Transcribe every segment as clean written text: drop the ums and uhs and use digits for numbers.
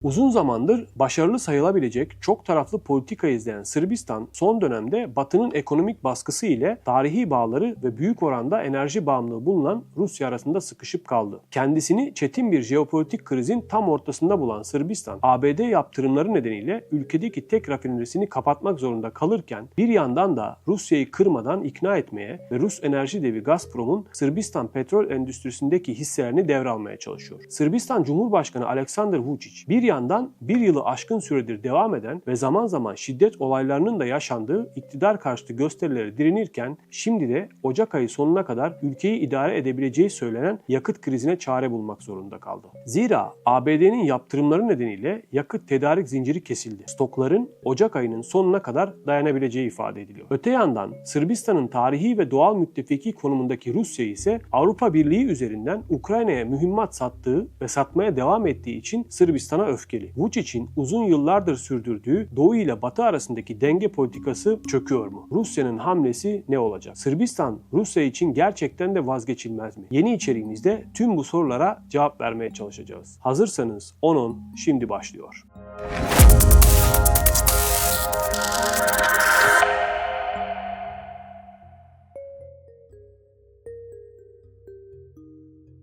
Uzun zamandır başarılı sayılabilecek çok taraflı politika izleyen Sırbistan son dönemde Batı'nın ekonomik baskısı ile tarihi bağları ve büyük oranda enerji bağımlılığı bulunan Rusya arasında sıkışıp kaldı. Kendisini çetin bir jeopolitik krizin tam ortasında bulan Sırbistan, ABD yaptırımları nedeniyle ülkedeki tek rafinerisini kapatmak zorunda kalırken bir yandan da Rusya'yı kırmadan ikna etmeye ve Rus enerji devi Gazprom'un Sırbistan petrol endüstrisindeki hisselerini devralmaya çalışıyor. Sırbistan Cumhurbaşkanı Aleksandar Vučić bir yandan bir yılı aşkın süredir devam eden ve zaman zaman şiddet olaylarının da yaşandığı iktidar karşıtı gösterilere direnirken şimdi de Ocak ayı sonuna kadar ülkeyi idare edebileceği söylenen yakıt krizine çare bulmak zorunda kaldı. Zira ABD'nin yaptırımları nedeniyle yakıt tedarik zinciri kesildi. Stokların Ocak ayının sonuna kadar dayanabileceği ifade ediliyor. Öte yandan Sırbistan'ın tarihi ve doğal müttefiki konumundaki Rusya ise Avrupa Birliği üzerinden Ukrayna'ya mühimmat sattığı ve satmaya devam ettiği için Sırbistan'a öfkeli. Vučić'in uzun yıllardır sürdürdüğü Doğu ile Batı arasındaki denge politikası çöküyor mu? Rusya'nın hamlesi ne olacak? Sırbistan Rusya için gerçekten de vazgeçilmez mi? Yeni içeriğimizde tüm bu sorulara cevap vermeye çalışacağız. Hazırsanız 10-10 şimdi başlıyor.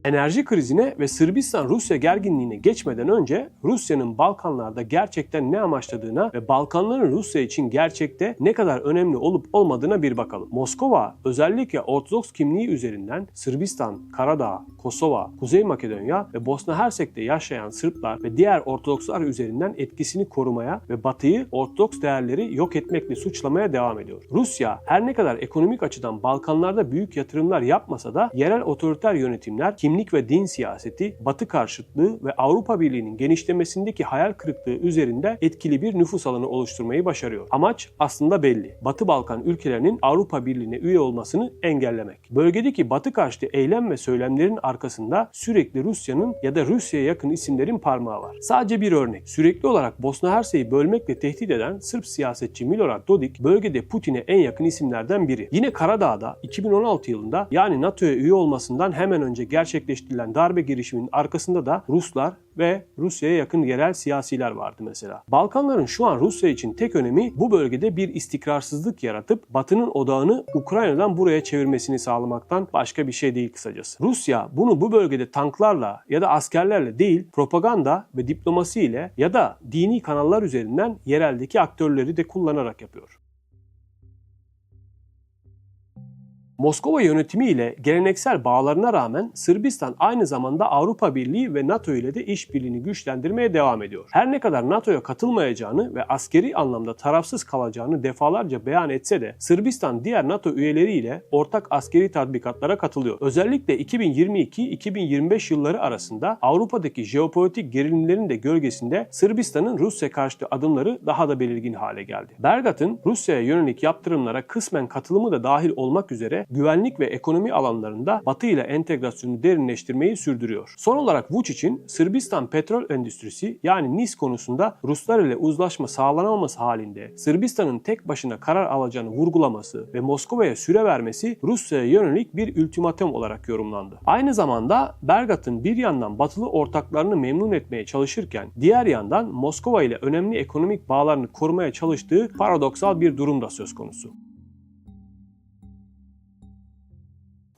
Enerji krizine ve Sırbistan-Rusya gerginliğine geçmeden önce Rusya'nın Balkanlarda gerçekten ne amaçladığına ve Balkanların Rusya için gerçekte ne kadar önemli olup olmadığına bir bakalım. Moskova özellikle Ortodoks kimliği üzerinden Sırbistan, Karadağ, Kosova, Kuzey Makedonya ve Bosna Hersek'te yaşayan Sırplar ve diğer Ortodokslar üzerinden etkisini korumaya ve Batı'yı Ortodoks değerleri yok etmekle suçlamaya devam ediyor. Rusya her ne kadar ekonomik açıdan Balkanlarda büyük yatırımlar yapmasa da yerel otoriter yönetimler kimlik ve din siyaseti, Batı karşıtlığı ve Avrupa Birliği'nin genişlemesindeki hayal kırıklığı üzerinde etkili bir nüfus alanı oluşturmayı başarıyor. Amaç aslında belli. Batı Balkan ülkelerinin Avrupa Birliği'ne üye olmasını engellemek. Bölgedeki Batı karşıtı eylem ve söylemlerin arkasında sürekli Rusya'nın ya da Rusya'ya yakın isimlerin parmağı var. Sadece bir örnek. Sürekli olarak Bosna Hersek'i bölmekle tehdit eden Sırp siyasetçi Milorad Dodik bölgede Putin'e en yakın isimlerden biri. Yine Karadağ'da 2016 yılında yani NATO'ya üye olmasından hemen önce gerçekleştirilen darbe girişiminin arkasında da Ruslar ve Rusya'ya yakın yerel siyasiler vardı mesela. Balkanların şu an Rusya için tek önemi bu bölgede bir istikrarsızlık yaratıp Batı'nın odağını Ukrayna'dan buraya çevirmesini sağlamaktan başka bir şey değil kısacası. Rusya bunu bu bölgede tanklarla ya da askerlerle değil propaganda ve diplomasiyle ya da dini kanallar üzerinden yereldeki aktörleri de kullanarak yapıyor. Moskova yönetimi ile geleneksel bağlarına rağmen Sırbistan aynı zamanda Avrupa Birliği ve NATO ile de işbirliğini güçlendirmeye devam ediyor. Her ne kadar NATO'ya katılmayacağını ve askeri anlamda tarafsız kalacağını defalarca beyan etse de Sırbistan diğer NATO üyeleriyle ortak askeri tatbikatlara katılıyor. Özellikle 2022-2025 yılları arasında Avrupa'daki jeopolitik gerilimlerin de gölgesinde Sırbistan'ın Rusya karşıtı adımları daha da belirgin hale geldi. Belgrad'ın Rusya'ya yönelik yaptırımlara kısmen katılımı da dahil olmak üzere güvenlik ve ekonomi alanlarında Batı ile entegrasyonu derinleştirmeyi sürdürüyor. Son olarak Vučić'in Sırbistan petrol endüstrisi yani NIS konusunda Ruslar ile uzlaşma sağlanamaması halinde Sırbistan'ın tek başına karar alacağını vurgulaması ve Moskova'ya süre vermesi Rusya'ya yönelik bir ultimatum olarak yorumlandı. Aynı zamanda Belgrad'ın bir yandan batılı ortaklarını memnun etmeye çalışırken diğer yandan Moskova ile önemli ekonomik bağlarını korumaya çalıştığı paradoksal bir durum da söz konusu.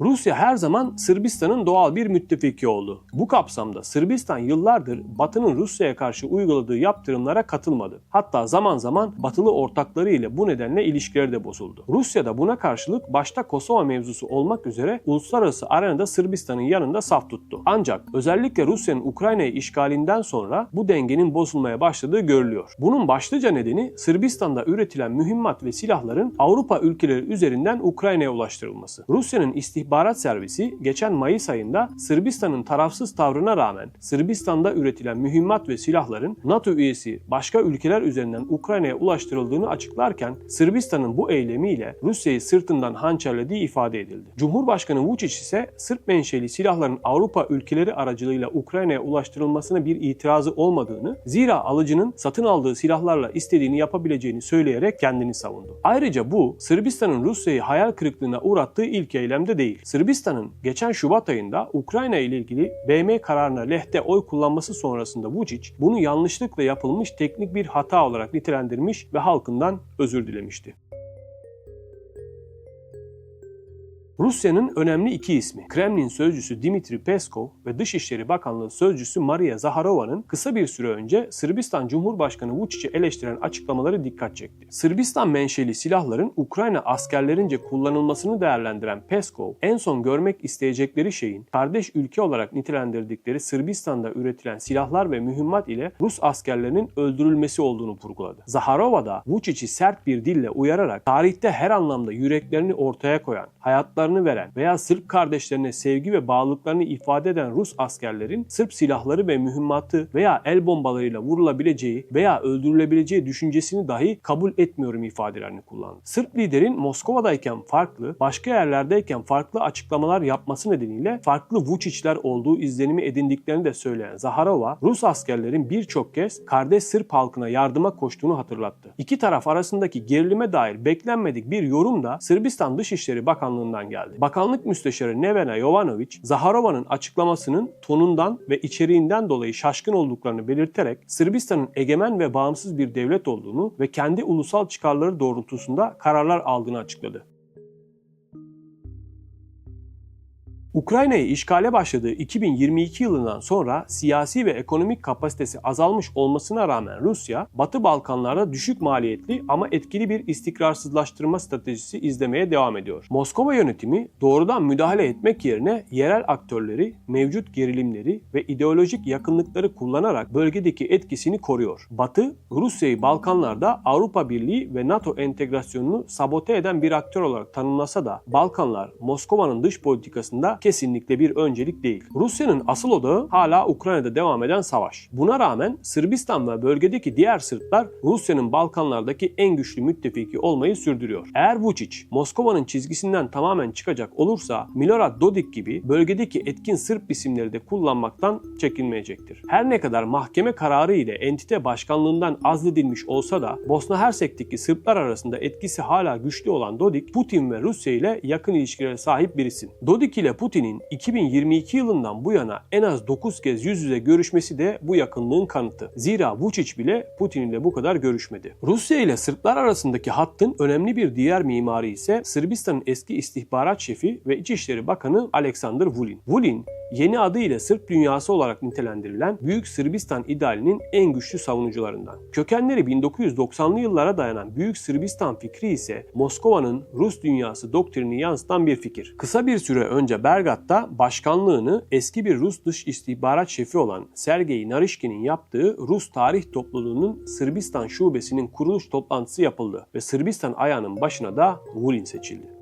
Rusya her zaman Sırbistan'ın doğal bir müttefiki oldu. Bu kapsamda Sırbistan yıllardır Batı'nın Rusya'ya karşı uyguladığı yaptırımlara katılmadı. Hatta zaman zaman batılı ortakları ile bu nedenle ilişkileri de bozuldu. Rusya da buna karşılık başta Kosova mevzusu olmak üzere uluslararası arenada Sırbistan'ın yanında saf tuttu. Ancak özellikle Rusya'nın Ukrayna'yı işgalinden sonra bu dengenin bozulmaya başladığı görülüyor. Bunun başlıca nedeni Sırbistan'da üretilen mühimmat ve silahların Avrupa ülkeleri üzerinden Ukrayna'ya ulaştırılması. Rusya'nın istihbarat servisi geçen Mayıs ayında Sırbistan'ın tarafsız tavrına rağmen Sırbistan'da üretilen mühimmat ve silahların NATO üyesi başka ülkeler üzerinden Ukrayna'ya ulaştırıldığını açıklarken Sırbistan'ın bu eylemiyle Rusya'yı sırtından hançerlediği ifade edildi. Cumhurbaşkanı Vučić ise Sırp menşeli silahların Avrupa ülkeleri aracılığıyla Ukrayna'ya ulaştırılmasına bir itirazı olmadığını, zira alıcının satın aldığı silahlarla istediğini yapabileceğini söyleyerek kendini savundu. Ayrıca bu Sırbistan'ın Rusya'yı hayal kırıklığına uğrattığı ilk eylemde değil. değil. Sırbistan'ın geçen Şubat ayında Ukrayna ile ilgili BM kararına lehte oy kullanması sonrasında Vučić bunu yanlışlıkla yapılmış teknik bir hata olarak nitelendirmiş ve halkından özür dilemişti. Rusya'nın önemli iki ismi, Kremlin sözcüsü Dmitri Peskov ve Dışişleri Bakanlığı sözcüsü Maria Zaharova'nın kısa bir süre önce Sırbistan Cumhurbaşkanı Vučić'i eleştiren açıklamaları dikkat çekti. Sırbistan menşeli silahların Ukrayna askerlerince kullanılmasını değerlendiren Peskov, en son görmek isteyecekleri şeyin kardeş ülke olarak nitelendirdikleri Sırbistan'da üretilen silahlar ve mühimmat ile Rus askerlerinin öldürülmesi olduğunu vurguladı. Zaharova da Vučić'i sert bir dille uyararak tarihte her anlamda yüreklerini ortaya koyan, hayatlarını veren veya Sırp kardeşlerine sevgi ve bağlılıklarını ifade eden Rus askerlerin Sırp silahları ve mühimmatı veya el bombalarıyla vurulabileceği veya öldürülebileceği düşüncesini dahi kabul etmiyorum ifadelerini kullandı. Sırp liderin Moskova'dayken farklı, başka yerlerdeyken farklı açıklamalar yapması nedeniyle farklı Vučić'ler olduğu izlenimi edindiklerini de söyleyen Zaharova, Rus askerlerin birçok kez kardeş Sırp halkına yardıma koştuğunu hatırlattı. İki taraf arasındaki gerilime dair beklenmedik bir yorum da Sırbistan Dışişleri Bakanlığı'ndan geldi. Bakanlık Müsteşarı Nevena Jovanović, Zaharova'nın açıklamasının tonundan ve içeriğinden dolayı şaşkın olduklarını belirterek Sırbistan'ın egemen ve bağımsız bir devlet olduğunu ve kendi ulusal çıkarları doğrultusunda kararlar aldığını açıkladı. Ukrayna'yı işgale başladığı 2022 yılından sonra siyasi ve ekonomik kapasitesi azalmış olmasına rağmen Rusya, Batı Balkanlarda düşük maliyetli ama etkili bir istikrarsızlaştırma stratejisi izlemeye devam ediyor. Moskova yönetimi doğrudan müdahale etmek yerine yerel aktörleri, mevcut gerilimleri ve ideolojik yakınlıkları kullanarak bölgedeki etkisini koruyor. Batı, Rusya'yı Balkanlarda Avrupa Birliği ve NATO entegrasyonunu sabote eden bir aktör olarak tanımlasa da Balkanlar, Moskova'nın dış politikasında kesinlikle bir öncelik değil. Rusya'nın asıl odağı hala Ukrayna'da devam eden savaş. Buna rağmen Sırbistan ve bölgedeki diğer Sırplar Rusya'nın Balkanlardaki en güçlü müttefiki olmayı sürdürüyor. Eğer Vučić Moskova'nın çizgisinden tamamen çıkacak olursa Milorad Dodik gibi bölgedeki etkin Sırp isimleri de kullanmaktan çekinmeyecektir. Her ne kadar mahkeme kararı ile entite başkanlığından azledilmiş olsa da Bosna Hersek'teki Sırplar arasında etkisi hala güçlü olan Dodik, Putin ve Rusya ile yakın ilişkilere sahip bir isim. Dodik ile Putin'in 2022 yılından bu yana en az 9 kez yüz yüze görüşmesi de bu yakınlığın kanıtı. Zira Vučić bile Putin ile bu kadar görüşmedi. Rusya ile Sırplar arasındaki hattın önemli bir diğer mimarı ise Sırbistan'ın eski istihbarat şefi ve İçişleri Bakanı Aleksandar Vulin. Vulin, yeni adıyla Sırp dünyası olarak nitelendirilen Büyük Sırbistan idealinin en güçlü savunucularından. Kökenleri 1990'lı yıllara dayanan Büyük Sırbistan fikri ise Moskova'nın Rus dünyası doktrinini yansıtan bir fikir. Kısa bir süre önce Belgrad'da başkanlığını eski bir Rus dış istihbarat şefi olan Sergey Narishkin'in yaptığı Rus Tarih Topluluğu'nun Sırbistan şubesinin kuruluş toplantısı yapıldı ve Sırbistan ayağının başına da Vulin seçildi.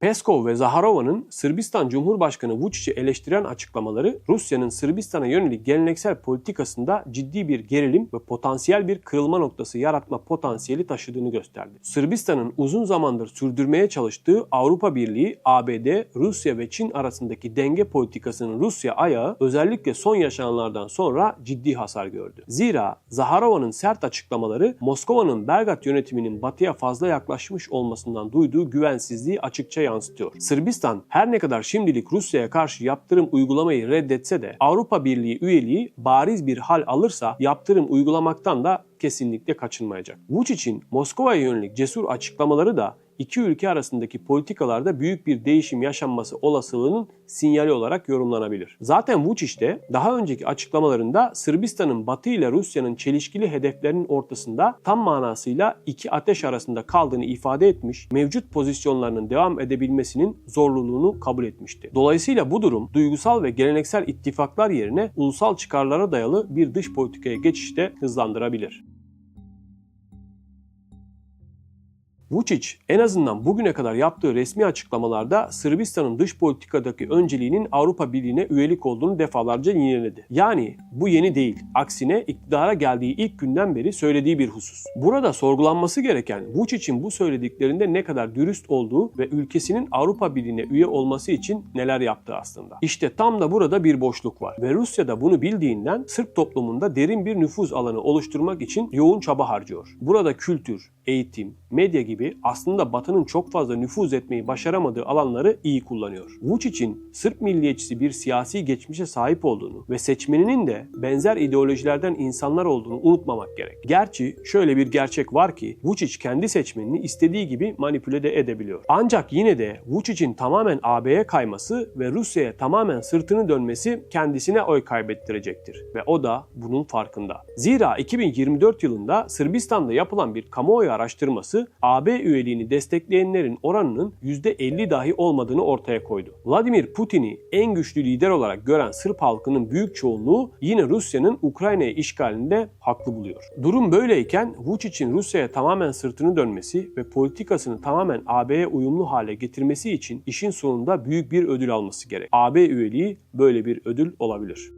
Peskov ve Zaharova'nın Sırbistan Cumhurbaşkanı Vučić'i eleştiren açıklamaları Rusya'nın Sırbistan'a yönelik geleneksel politikasında ciddi bir gerilim ve potansiyel bir kırılma noktası yaratma potansiyeli taşıdığını gösterdi. Sırbistan'ın uzun zamandır sürdürmeye çalıştığı Avrupa Birliği, ABD, Rusya ve Çin arasındaki denge politikasının Rusya ayağı özellikle son yaşananlardan sonra ciddi hasar gördü. Zira Zaharova'nın sert açıklamaları Moskova'nın Belgrad yönetiminin batıya fazla yaklaşmış olmasından duyduğu güvensizliği açıkça yansıtıyor. Sırbistan her ne kadar şimdilik Rusya'ya karşı yaptırım uygulamayı reddetse de Avrupa Birliği üyeliği bariz bir hal alırsa yaptırım uygulamaktan da kesinlikle kaçınmayacak. Vučić'in Moskova'ya yönelik cesur açıklamaları da iki ülke arasındaki politikalarda büyük bir değişim yaşanması olasılığının sinyali olarak yorumlanabilir. Zaten Vučić de daha önceki açıklamalarında Sırbistan'ın Batı ile Rusya'nın çelişkili hedeflerinin ortasında tam manasıyla iki ateş arasında kaldığını ifade etmiş, mevcut pozisyonlarının devam edebilmesinin zorluluğunu kabul etmişti. Dolayısıyla bu durum duygusal ve geleneksel ittifaklar yerine ulusal çıkarlara dayalı bir dış politikaya geçişte hızlandırabilir. Vučić en azından bugüne kadar yaptığı resmi açıklamalarda Sırbistan'ın dış politikadaki önceliğinin Avrupa Birliği'ne üyelik olduğunu defalarca yineledi. Yani bu yeni değil. Aksine iktidara geldiği ilk günden beri söylediği bir husus. Burada sorgulanması gereken Vučić'in bu söylediklerinde ne kadar dürüst olduğu ve ülkesinin Avrupa Birliği'ne üye olması için neler yaptığı aslında. İşte tam da burada bir boşluk var. Ve Rusya da bunu bildiğinden Sırp toplumunda derin bir nüfuz alanı oluşturmak için yoğun çaba harcıyor. Burada kültür, eğitim, medya gibi aslında Batı'nın çok fazla nüfuz etmeyi başaramadığı alanları iyi kullanıyor. Vučić'in Sırp milliyetçisi bir siyasi geçmişe sahip olduğunu ve seçmeninin de benzer ideolojilerden insanlar olduğunu unutmamak gerek. Gerçi şöyle bir gerçek var ki Vučić kendi seçmenini istediği gibi manipüle de edebiliyor. Ancak yine de Vučić'in tamamen AB'ye kayması ve Rusya'ya tamamen sırtını dönmesi kendisine oy kaybettirecektir ve o da bunun farkında. Zira 2024 yılında Sırbistan'da yapılan bir kamuoyu araştırması AB üyeliğini destekleyenlerin oranının %50 dahi olmadığını ortaya koydu. Vladimir Putin'i en güçlü lider olarak gören Sırp halkının büyük çoğunluğu yine Rusya'nın Ukrayna'yı işgalinde haklı buluyor. Durum böyleyken Vučić'in Rusya'ya tamamen sırtını dönmesi ve politikasını tamamen AB'ye uyumlu hale getirmesi için işin sonunda büyük bir ödül alması gerek. AB üyeliği böyle bir ödül olabilir.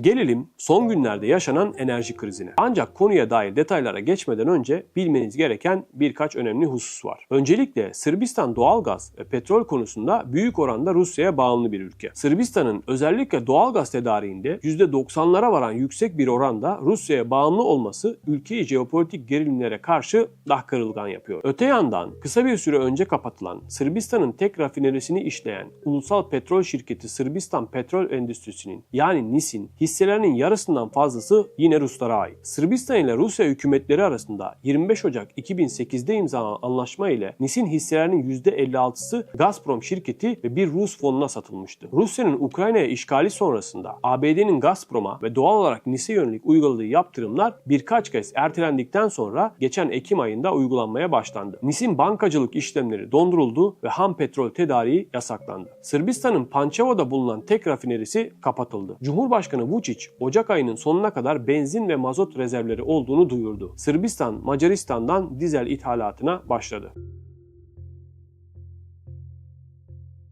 Gelelim son günlerde yaşanan enerji krizine. Ancak konuya dair detaylara geçmeden önce bilmeniz gereken birkaç önemli husus var. Öncelikle Sırbistan doğalgaz ve petrol konusunda büyük oranda Rusya'ya bağımlı bir ülke. Sırbistan'ın özellikle doğalgaz tedariğinde %90'lara varan yüksek bir oranda Rusya'ya bağımlı olması ülkeyi jeopolitik gerilimlere karşı daha kırılgan yapıyor. Öte yandan kısa bir süre önce kapatılan Sırbistan'ın tek rafinerisini işleyen ulusal petrol şirketi Sırbistan Petrol Endüstrisi'nin yani NIS'in hisselerinin yarısından fazlası yine Ruslara ait. Sırbistan ile Rusya hükümetleri arasında 25 Ocak 2008'de imzalanan anlaşma ile NIS'in hisselerinin %56'sı Gazprom şirketi ve bir Rus fonuna satılmıştı. Rusya'nın Ukrayna'ya işgali sonrasında ABD'nin Gazprom'a ve doğal olarak NIS'e yönelik uyguladığı yaptırımlar birkaç kez ertelendikten sonra geçen Ekim ayında uygulanmaya başlandı. NIS'in bankacılık işlemleri donduruldu ve ham petrol tedariği yasaklandı. Sırbistan'ın Pančevo'da bulunan tek rafinerisi kapatıldı. Cumhurbaşkanı Vučić, Ocak ayının sonuna kadar benzin ve mazot rezervleri olduğunu duyurdu. Sırbistan, Macaristan'dan dizel ithalatına başladı.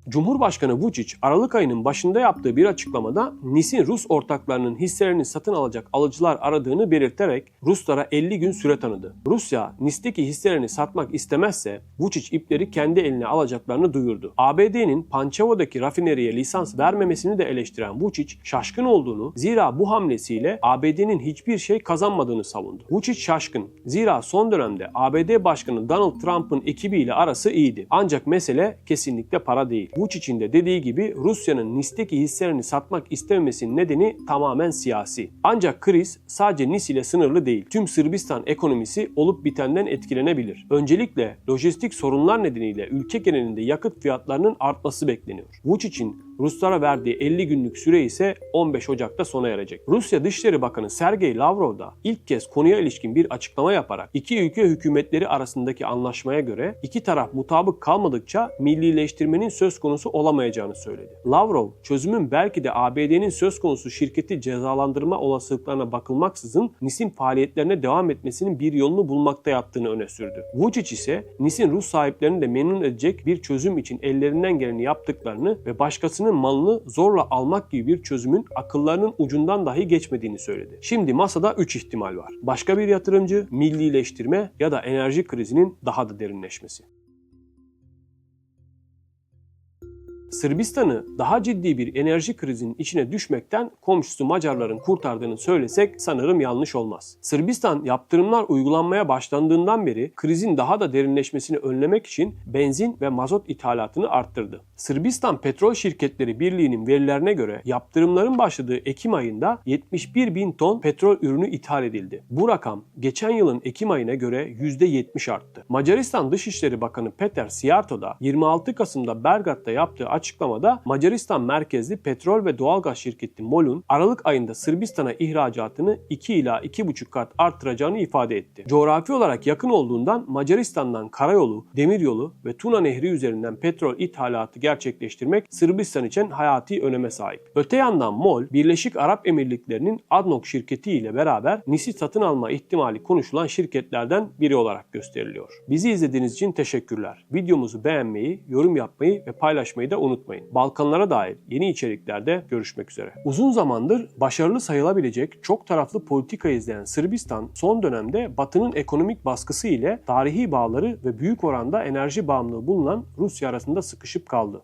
Cumhurbaşkanı Vučić, Aralık ayının başında yaptığı bir açıklamada NIS'in Rus ortaklarının hisselerini satın alacak alıcılar aradığını belirterek Ruslara 50 gün süre tanıdı. Rusya, NIS'teki hisselerini satmak istemezse Vučić ipleri kendi eline alacaklarını duyurdu. ABD'nin Pančevo'daki rafineriye lisans vermemesini de eleştiren Vučić, şaşkın olduğunu, zira bu hamlesiyle ABD'nin hiçbir şey kazanmadığını savundu. Vučić şaşkın, zira son dönemde ABD Başkanı Donald Trump'ın ekibiyle arası iyiydi. Ancak mesele kesinlikle para değil. Vučić'in de dediği gibi Rusya'nın NIS'teki hisselerini satmak istememesinin nedeni tamamen siyasi. Ancak kriz sadece NIS ile sınırlı değil. Tüm Sırbistan ekonomisi olup bitenden etkilenebilir. Öncelikle lojistik sorunlar nedeniyle ülke genelinde yakıt fiyatlarının artması bekleniyor. Vučić'in Ruslara verdiği 50 günlük süre ise 15 Ocak'ta sona erecek. Rusya Dışişleri Bakanı Sergey Lavrov da ilk kez konuya ilişkin bir açıklama yaparak iki ülke hükümetleri arasındaki anlaşmaya göre iki taraf mutabık kalmadıkça millileştirmenin söz konusu olamayacağını söyledi. Lavrov, çözümün belki de ABD'nin söz konusu şirketi cezalandırma olasılıklarına bakılmaksızın NIS'in faaliyetlerine devam etmesinin bir yolunu bulmakta yattığını öne sürdü. Vučić ise NIS'in Rus sahiplerini de memnun edecek bir çözüm için ellerinden geleni yaptıklarını ve başkasının malını zorla almak gibi bir çözümün akıllarının ucundan dahi geçmediğini söyledi. Şimdi masada 3 ihtimal var. Başka bir yatırımcı, millileştirme ya da enerji krizinin daha da derinleşmesi. Sırbistan'ı daha ciddi bir enerji krizinin içine düşmekten komşusu Macarların kurtardığını söylesek sanırım yanlış olmaz. Sırbistan yaptırımlar uygulanmaya başlandığından beri krizin daha da derinleşmesini önlemek için benzin ve mazot ithalatını arttırdı. Sırbistan Petrol Şirketleri Birliği'nin verilerine göre yaptırımların başladığı Ekim ayında 71 bin ton petrol ürünü ithal edildi. Bu rakam geçen yılın Ekim ayına göre %70 arttı. Macaristan Dışişleri Bakanı Peter Szijjarto da 26 Kasım'da Belgrad'da yaptığı açıklamada Macaristan merkezli petrol ve doğalgaz şirketi MOL'un Aralık ayında Sırbistan'a ihracatını 2 ila 2,5 kat arttıracağını ifade etti. Coğrafi olarak yakın olduğundan Macaristan'dan karayolu, demiryolu ve Tuna Nehri üzerinden petrol ithalatı gerçekleştirmek Sırbistan için hayati öneme sahip. Öte yandan MOL, Birleşik Arap Emirlikleri'nin ADNOC şirketi ile beraber NIS'i satın alma ihtimali konuşulan şirketlerden biri olarak gösteriliyor. Bizi izlediğiniz için teşekkürler. Videomuzu beğenmeyi, yorum yapmayı ve paylaşmayı da unutmayın. Balkanlara dair yeni içeriklerde görüşmek üzere. Uzun zamandır başarılı sayılabilecek çok taraflı politika izleyen Sırbistan son dönemde Batı'nın ekonomik baskısı ile tarihi bağları ve büyük oranda enerji bağımlılığı bulunan Rusya arasında sıkışıp kaldı.